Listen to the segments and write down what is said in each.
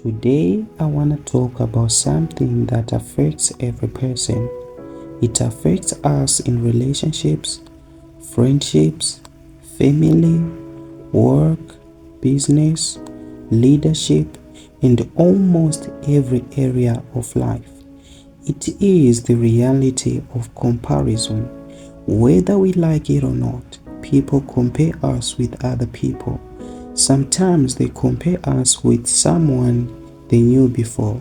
Today, I want to talk about something that affects every person. It affects us in relationships, friendships, family, work, business, leadership, and almost every area of life. It is the reality of comparison. Whether we like it or not, people compare us with other people. Sometimes they compare us with someone they knew before.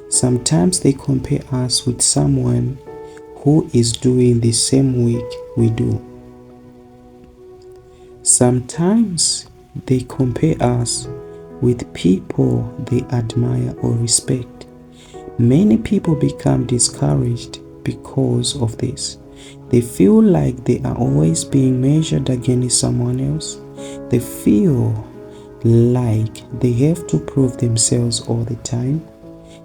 Sometimes they compare us with someone who is doing the same work we do. Sometimes they compare us with people they admire or respect. Many people become discouraged because of this. They feel like they are always being measured against someone else. They feel like they have to prove themselves all the time.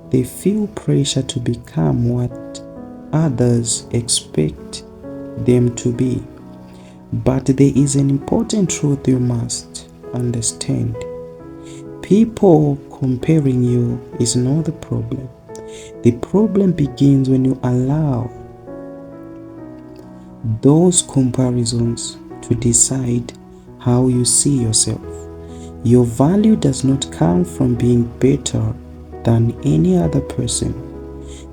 They feel pressure to become what others expect them to be. But there is an important truth you must understand. People comparing you is not the problem. The problem begins when you allow those comparisons to decide how you see yourself. Your value does not come from being better than any other person.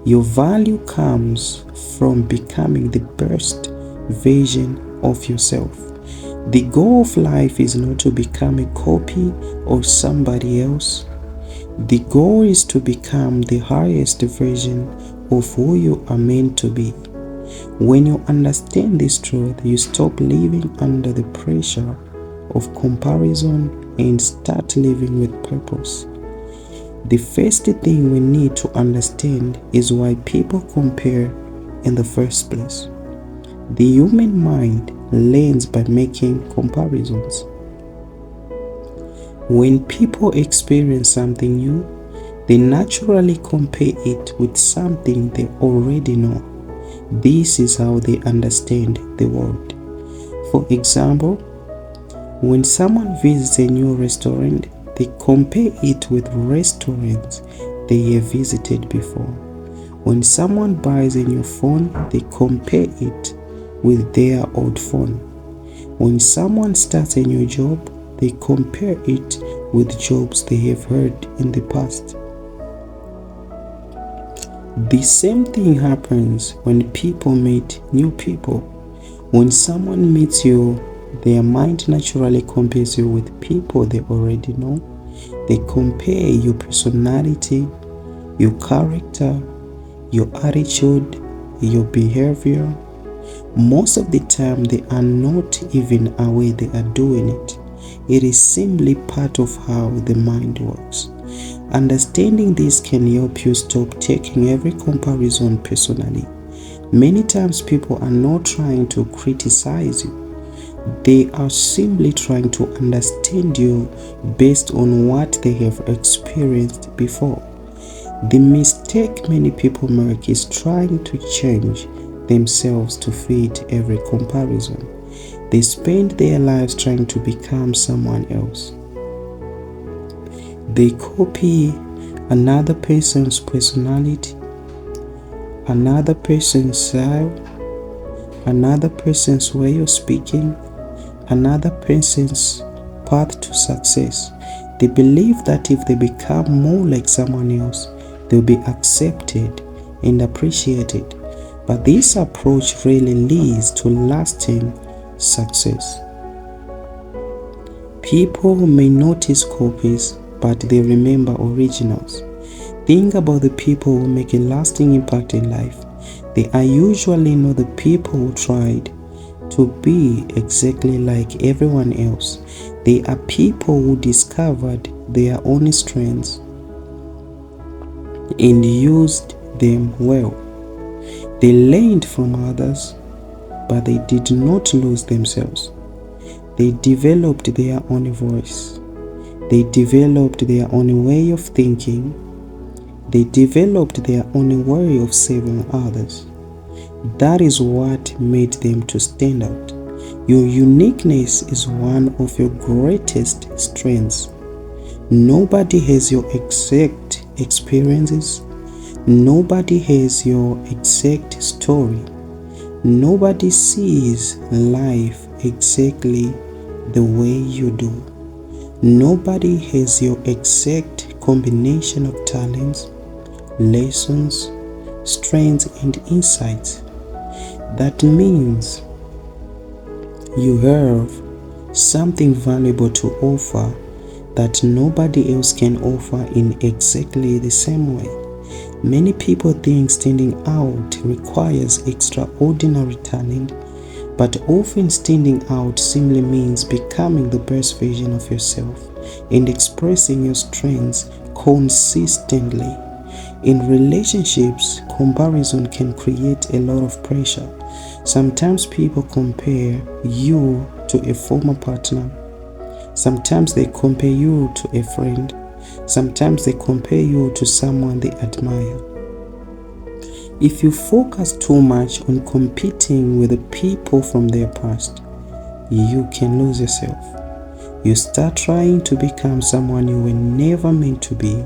Your value comes from becoming the best version of yourself. The goal of life is not to become a copy of somebody else. The goal is to become the highest version of who you are meant to be. When you understand this truth, you stop living under the pressure of comparison and start living with purpose. The first thing we need to understand is why people compare in the first place. The human mind learns by making comparisons. When people experience something new, they naturally compare it with something they already know. This is how they understand the world. For example, when someone visits a new restaurant, they compare it with restaurants they have visited before. When someone buys a new phone, they compare it with their old phone. When someone starts a new job, they compare it with jobs they have heard in the past. The same thing happens when people meet new people. When someone meets you, their mind naturally compares you with people they already know. They compare your personality, your character, your attitude, your behavior. Most of the time, they are not even aware they are doing it. It is simply part of how the mind works. Understanding this can help you stop taking every comparison personally. Many times people are not trying to criticize you. They are simply trying to understand you based on what they have experienced before. The mistake many people make is trying to change themselves to fit every comparison. They spend their lives trying to become someone else. They copy another person's personality, another person's style, another person's way of speaking, another person's path to success. They believe that if they become more like someone else, they'll be accepted and appreciated. But this approach really leads to lasting success. People may notice copies, but they remember originals. Think about the people who make a lasting impact in life. They are usually not the people who tried to be exactly like everyone else. They are people who discovered their own strengths and used them well. They learned from others, but they did not lose themselves. They developed their own voice. They developed their own way of thinking. They developed their own way of serving others. That is what made them to stand out. Your uniqueness is one of your greatest strengths. Nobody has your exact experiences. Nobody has your exact story. Nobody sees life exactly the way you do. Nobody has your exact combination of talents, lessons, strengths, and insights. That means you have something valuable to offer that nobody else can offer in exactly the same way. Many people think standing out requires extraordinary talent, but often standing out simply means becoming the best version of yourself and expressing your strengths consistently. In relationships, comparison can create a lot of pressure. Sometimes people compare you to a former partner. Sometimes they compare you to a friend. Sometimes they compare you to someone they admire. If you focus too much on competing with the people from their past, you can lose yourself. You start trying to become someone you were never meant to be.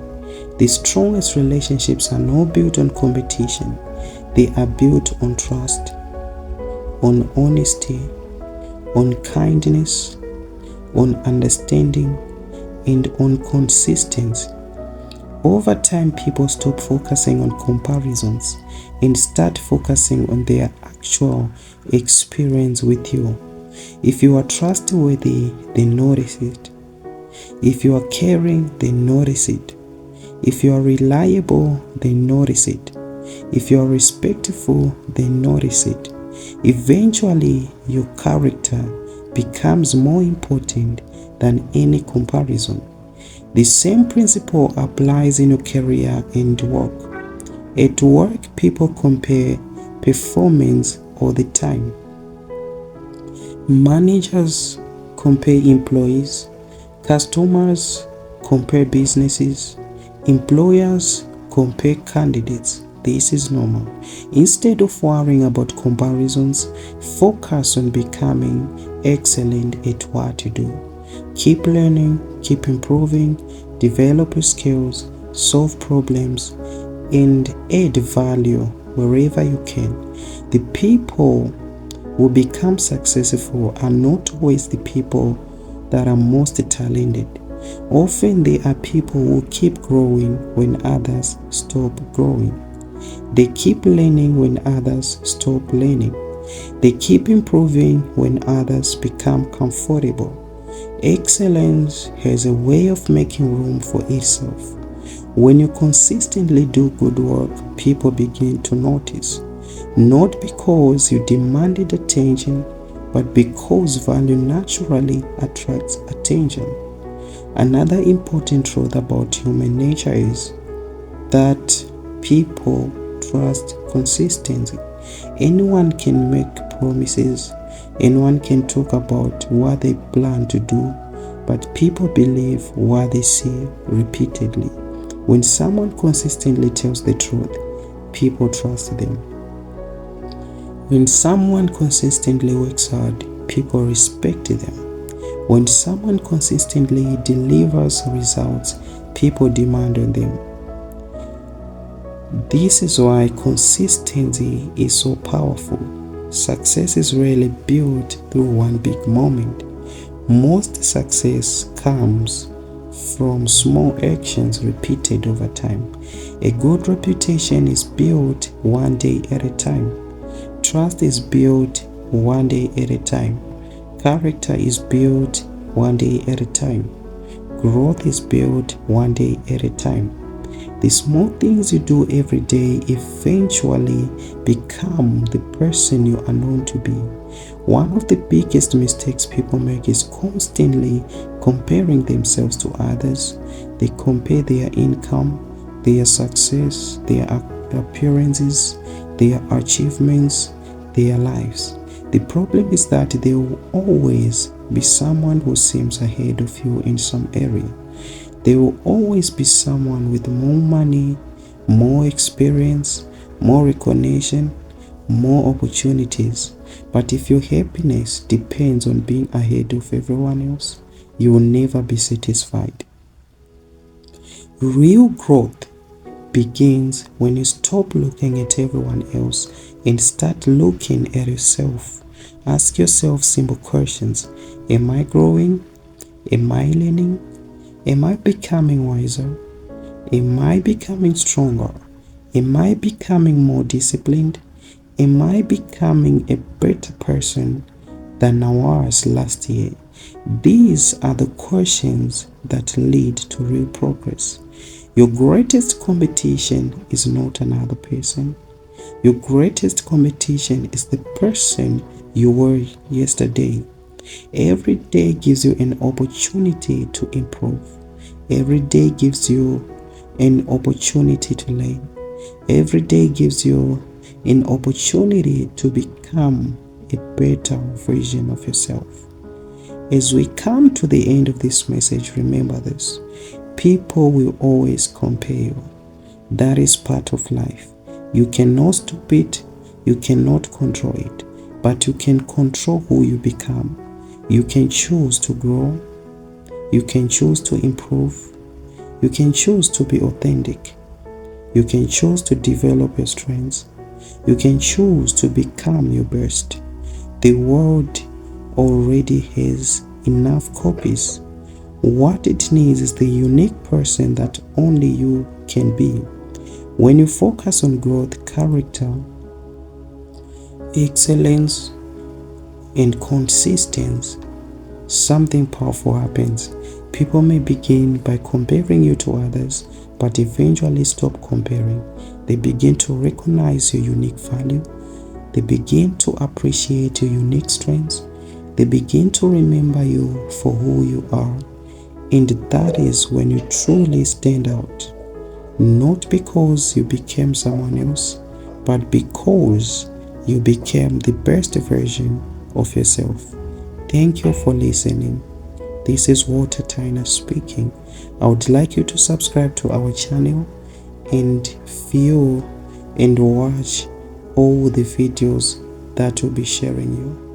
The strongest relationships are not built on competition. They are built on trust, on honesty, on kindness, on understanding, and on consistency. Over time, people stop focusing on comparisons and start focusing on their actual experience with you. If you are trustworthy, they notice it. If you are caring, they notice it. If you are reliable, they notice it. If you are respectful, they notice it. Eventually, your character becomes more important than any comparison. The same principle applies in your career and work. At work, people compare performance all the time. Managers compare employees, customers compare businesses, employers compare candidates. This is normal. Instead of worrying about comparisons, focus on becoming excellent at what you do. Keep learning, keep improving, develop your skills, solve problems, and add value wherever you can. The people who become successful are not always the people that are most talented. Often they are people who keep growing when others stop growing. They keep learning when others stop learning. They keep improving when others become comfortable. Excellence has a way of making room for itself. When you consistently do good work, people begin to notice. Not because you demanded attention, but because value naturally attracts attention. Another important truth about human nature is that people trust consistency. Anyone can make promises, anyone can talk about what they plan to do, but people believe what they see repeatedly. When someone consistently tells the truth, people trust them. When someone consistently works hard, people respect them. When someone consistently delivers results, people demand on them. This is why consistency is so powerful. Success is rarely built through one big moment. Most success comes from small actions repeated over time. A good reputation is built one day at a time. Trust is built one day at a time. Character is built one day at a time. Growth is built one day at a time. The small things you do every day eventually become the person you are known to be. One of the biggest mistakes people make is constantly comparing themselves to others. They compare their income, their success, their appearances, their achievements, their lives. The problem is that there will always be someone who seems ahead of you in some area. There will always be someone with more money, more experience, more recognition, more opportunities. But if your happiness depends on being ahead of everyone else, you will never be satisfied. Real growth begins when you stop looking at everyone else and start looking at yourself. Ask yourself simple questions. Am I growing? Am I learning? Am I becoming wiser? Am I becoming stronger? Am I becoming more disciplined? Am I becoming a better person than I was last year? These are the questions that lead to real progress. Your greatest competition is not another person. Your greatest competition is the person you were yesterday. Every day gives you an opportunity to improve. Every day gives you an opportunity to learn. Every day gives you an opportunity to become a better version of yourself. As we come to the end of this message, remember this. People will always compare you. That is part of life. You cannot stop it, you cannot control it, but you can control who you become. You can choose to grow, you can choose to improve, you can choose to be authentic, you can choose to develop your strengths, you can choose to become your best. The world already has enough copies. What it needs is the unique person that only you can be. When you focus on growth, character, excellence, and consistency, something powerful happens. People may begin by comparing you to others, but eventually stop comparing. They begin to recognize your unique value. They begin to appreciate your unique strengths. They begin to remember you for who you are. And that is when you truly stand out. Not because you became someone else, but because you became the best version of yourself. Thank you for listening. This is Walter Tynash speaking. I would like you to subscribe to our channel and view and watch all the videos that will be sharing you.